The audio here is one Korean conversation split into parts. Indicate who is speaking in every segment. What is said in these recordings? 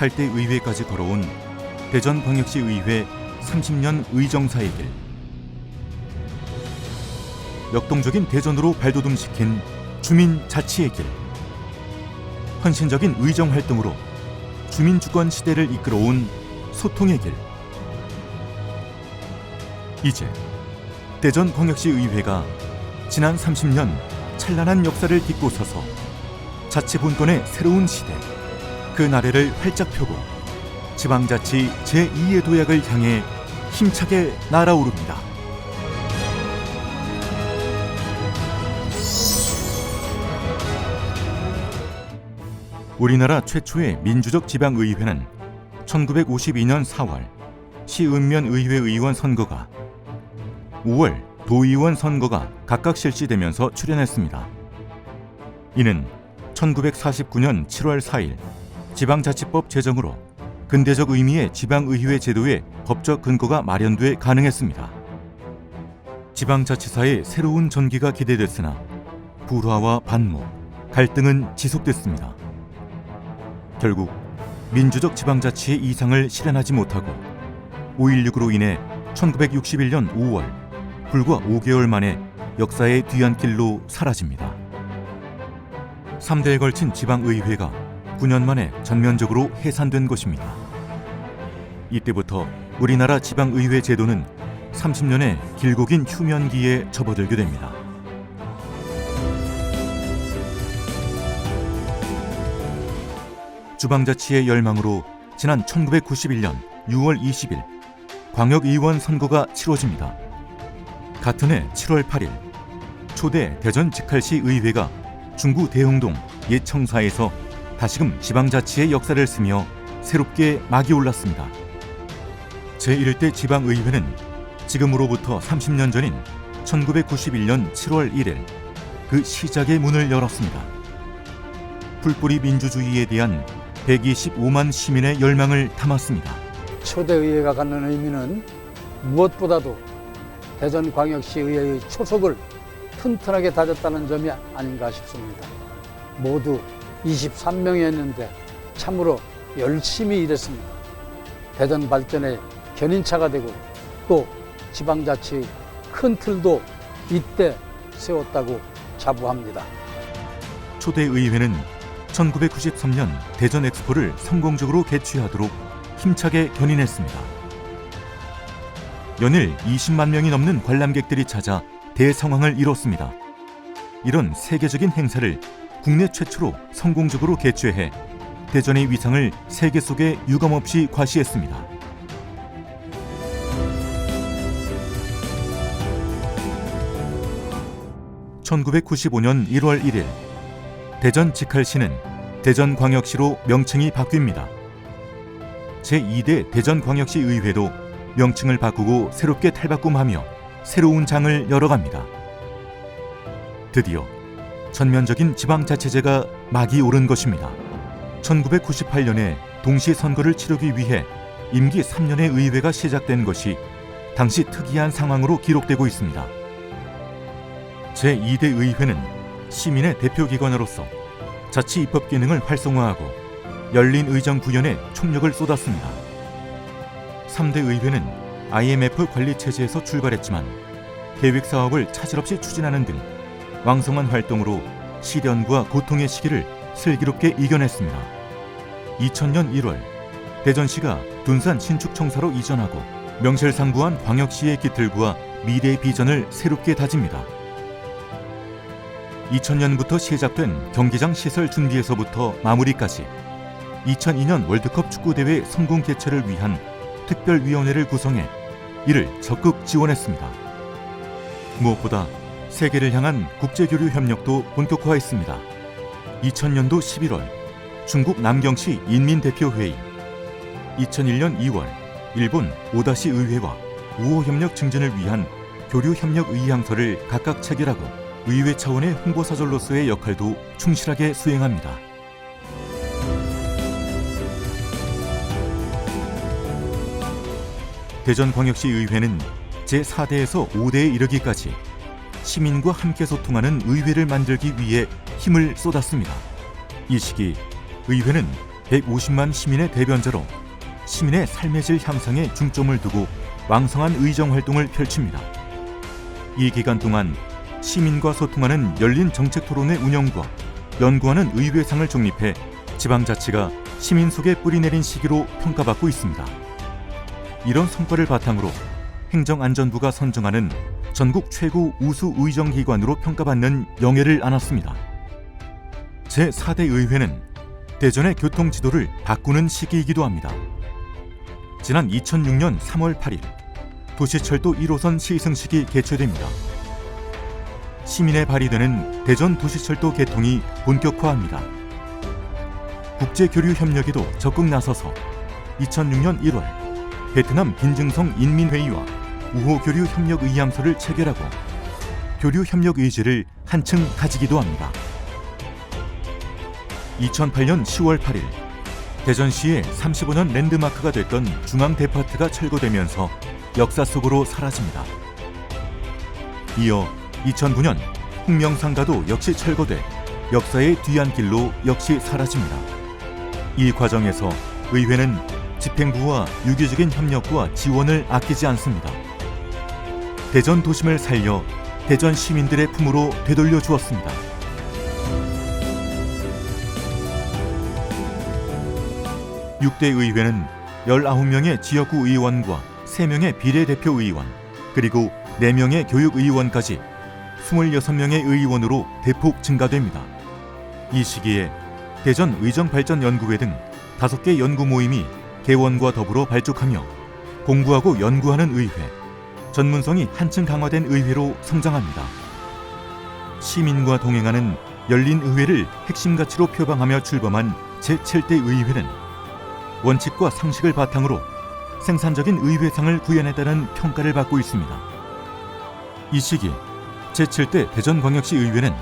Speaker 1: 8대 의회까지 걸어온 대전광역시의회 30년 의정사의 길. 역동적인 대전으로 발돋움시킨 주민자치의 길. 헌신적인 의정활동으로 주민주권 시대를 이끌어온 소통의 길. 이제 대전광역시의회가 지난 30년 찬란한 역사를 딛고 서서 자치분권의 새로운 시대, 그 나래를 활짝 펴고 지방자치 제2의 도약을 향해 힘차게 날아오릅니다. 우리나라 최초의 민주적 지방의회는 1952년 4월 시읍면의회 의원 선거가, 5월 도의원 선거가 각각 실시되면서 출현했습니다. 이는 1949년 7월 4일 지방자치법 제정으로 근대적 의미의 지방의회 제도의 법적 근거가 마련돼 가능했습니다. 지방자치사의 새로운 전기가 기대됐으나 불화와 반목, 갈등은 지속됐습니다. 결국 민주적 지방자치의 이상을 실현하지 못하고 5.16으로 인해 1961년 5월 불과 5개월 만에 역사의 뒤안길로 사라집니다. 3대에 걸친 지방의회가 9년 만에 전면적으로 해산된 것입니다. 이때부터 우리나라 지방의회 제도는 30년의 길고 긴 휴면기에 접어들게 됩니다. 주방자치의 열망으로 지난 1991년 6월 20일 광역의원 선거가 치러집니다. 같은 해 7월 8일 초대 대전 직할시 의회가 중구 대흥동 옛 청사에서 다시금 지방자치의 역사를 쓰며 새롭게 막이 올랐습니다. 제1대 지방의회는 지금으로부터 30년 전인 1991년 7월 1일 그 시작의 문을 열었습니다. 풀뿌리 민주주의에 대한 125만 시민의 열망을 담았습니다.
Speaker 2: 초대의회가 갖는 의미는 무엇보다도 대전광역시의회의 초석을 튼튼하게 다졌다는 점이 아닌가 싶습니다. 모두 23명이었는데 참으로 열심히 일했습니다. 대전 발전의 견인차가 되고 또 지방자치의 큰 틀도 이때 세웠다고 자부합니다.
Speaker 1: 초대의회는 1993년 대전 엑스포를 성공적으로 개최하도록 힘차게 견인했습니다. 연일 20만 명이 넘는 관람객들이 찾아 대성황을 이뤘습니다. 이런 세계적인 행사를 국내 최초로 성공적으로 개최해 대전의 위상을 세계 속에 유감없이 과시했습니다. (1995년 1월 1일) 대전 직할시는 대전광역시로 명칭이 바뀝니다. 제2대 대전광역시의회도 명칭을 바꾸고 새롭게 탈바꿈하며 새로운 장을 열어갑니다. 드디어 전면적인 지방자치제가 막이 오른 것입니다. 1998년에 동시 선거를 치르기 위해 임기 3년의 의회가 시작된 것이 당시 특이한 상황으로 기록되고 있습니다. 제2대 의회는 시민의 대표기관으로서 자치 입법 기능을 활성화하고 열린 의정 구현에 총력을 쏟았습니다. 3대 의회는 IMF 관리 체제에서 출발했지만 계획 사업을 차질 없이 추진하는 등 왕성한 활동으로 시련과 고통의 시기를 슬기롭게 이겨냈습니다. 2000년 1월 대전시가 둔산 신축청사로 이전하고 명실상부한 광역시의 기틀과 미래의 비전을 새롭게 다집니다. 2000년부터 시작된 경기장 시설 준비에서부터 마무리까지 2002년 월드컵 축구대회 성공 개최를 위한 특별위원회를 구성해 이를 적극 지원했습니다. 무엇보다 세계를 향한 국제교류 협력도 본격화했습니다. 2000년도 11월 중국 남경시 인민대표회의, 2001년 2월 일본 오다시 의회와 우호협력 증진을 위한 교류협력 의향서를 각각 체결하고 의회 차원의 홍보사절로서의 역할도 충실하게 수행합니다. 대전광역시의회는 제4대에서 5대에 이르기까지 시민과 함께 소통하는 의회를 만들기 위해 힘을 쏟았습니다. 이 시기 의회는 150만 시민의 대변자로 시민의 삶의 질 향상에 중점을 두고 왕성한 의정 활동을 펼칩니다. 이 기간 동안 시민과 소통하는 열린 정책 토론회 운영과 연구하는 의회상을 정립해 지방자치가 시민 속에 뿌리내린 시기로 평가받고 있습니다. 이런 성과를 바탕으로 행정안전부가 선정하는 전국 최고 우수 의정기관으로 평가받는 영예를 안았습니다. 제4대 의회는 대전의 교통지도를 바꾸는 시기이기도 합니다. 지난 2006년 3월 8일 도시철도 1호선 시승식이 개최됩니다. 시민의 발휘되는 대전 도시철도 개통이 본격화합니다. 국제교류 협력에도 적극 나서서 2006년 1월 베트남 빈증성 인민회의와 우호교류 협력 의향서를 체결하고 교류 협력 의지를 한층 다지기도 합니다. 2008년 10월 8일 대전시의 35년 랜드마크가 됐던 중앙데파트가 철거되면서 역사 속으로 사라집니다. 이어 2009년 홍명상가도 역시 철거돼 역사의 뒤안길로 역시 사라집니다. 이 과정에서 의회는 집행부와 유기적인 협력과 지원을 아끼지 않습니다. 대전 도심을 살려 대전 시민들의 품으로 되돌려 주었습니다. (6대) 의회는 19명의 지역구 의원과 3명의 비례대표 의원, 그리고 4명의 교육의원까지 26명의 의원으로 대폭 증가됩니다. 이 시기에 대전 의정발전연구회 등 5개 연구 모임이 개원과 더불어 발족하며 공부하고 연구하는 의회, 전문성이 한층 강화된 의회로 성장합니다. 시민과 동행하는 열린 의회를 핵심 가치로 표방하며 출범한 제7대 의회는 원칙과 상식을 바탕으로 생산적인 의회상을 구현했다는 평가를 받고 있습니다. 이 시기 제7대 대전광역시 의회는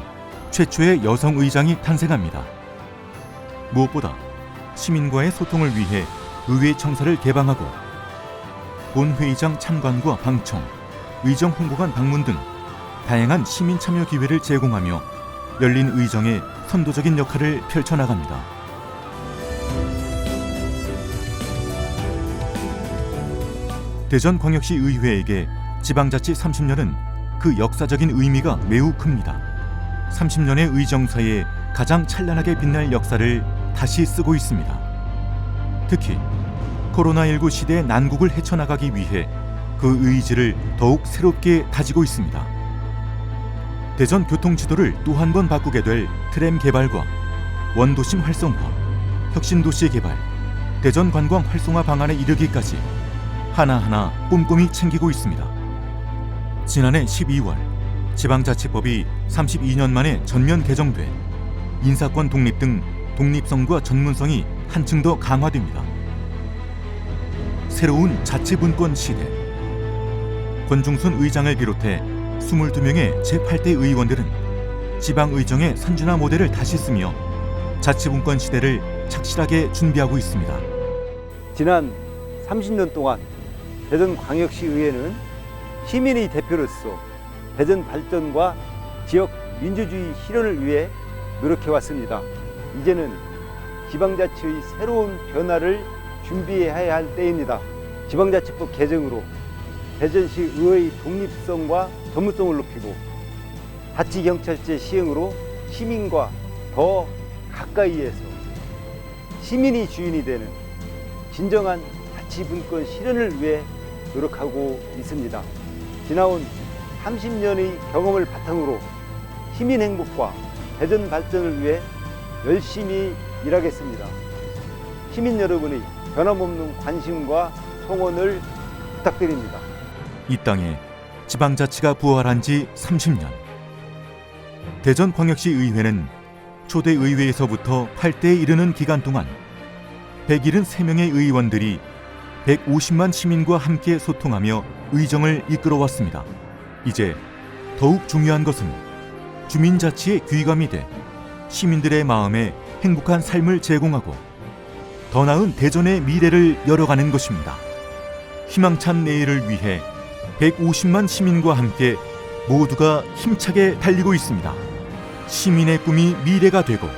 Speaker 1: 최초의 여성 의장이 탄생합니다. 무엇보다 시민과의 소통을 위해 의회청사를 개방하고 본회의장 참관과 방청, 의정 홍보관 방문 등 다양한 시민 참여 기회를 제공하며 열린 의정의 선도적인 역할을 펼쳐나갑니다. 대전광역시 의회에게 지방자치 30년은 그 역사적인 의미가 매우 큽니다. 30년의 의정사에 가장 찬란하게 빛날 역사를 다시 쓰고 있습니다. 특히 코로나19 시대의 난국을 헤쳐나가기 위해 그 의지를 더욱 새롭게 다지고 있습니다. 대전 교통지도를 또 한 번 바꾸게 될 트램 개발과 원도심 활성화, 혁신도시 개발, 대전 관광 활성화 방안에 이르기까지 하나하나 꼼꼼히 챙기고 있습니다. 지난해 12월 지방자치법이 32년 만에 전면 개정돼 인사권 독립 등 독립성과 전문성이 한층 더 강화됩니다. 새로운 자치분권 시대. 권중순 의장을 비롯해 22명의 제8대 의원들은 지방의정의 선진화 모델을 다시 쓰며 자치분권 시대를 착실하게 준비하고 있습니다.
Speaker 3: 지난 30년 동안 대전광역시의회는 시민의 대표로서 대전 발전과 지역 민주주의 실현을 위해 노력해왔습니다. 이제는 지방자치의 새로운 변화를 준비해야 할 때입니다. 지방자치법 개정으로 대전시 의회의 독립성과 전문성을 높이고 자치경찰제 시행으로 시민과 더 가까이에서 시민이 주인이 되는 진정한 자치분권 실현을 위해 노력하고 있습니다. 지나온 30년의 경험을 바탕으로 시민 행복과 대전 발전을 위해 열심히 일하겠습니다. 시민 여러분의 변함없는 관심과 성원을 부탁드립니다.
Speaker 1: 이 땅에 지방자치가 부활한 지 30년. 대전광역시 의회는 초대 의회에서부터 8대에 이르는 기간 동안 173명의 의원들이 150만 시민과 함께 소통하며 의정을 이끌어왔습니다. 이제 더욱 중요한 것은 주민자치의 귀감이 돼 시민들의 마음에 행복한 삶을 제공하고 더 나은 대전의 미래를 열어가는 것입니다. 희망찬 내일을 위해 150만 시민과 함께 모두가 힘차게 달리고 있습니다. 시민의 꿈이 미래가 되고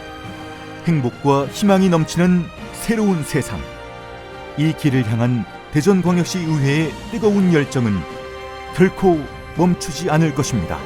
Speaker 1: 행복과 희망이 넘치는 새로운 세상. 이 길을 향한 대전광역시의회의 뜨거운 열정은 결코 멈추지 않을 것입니다.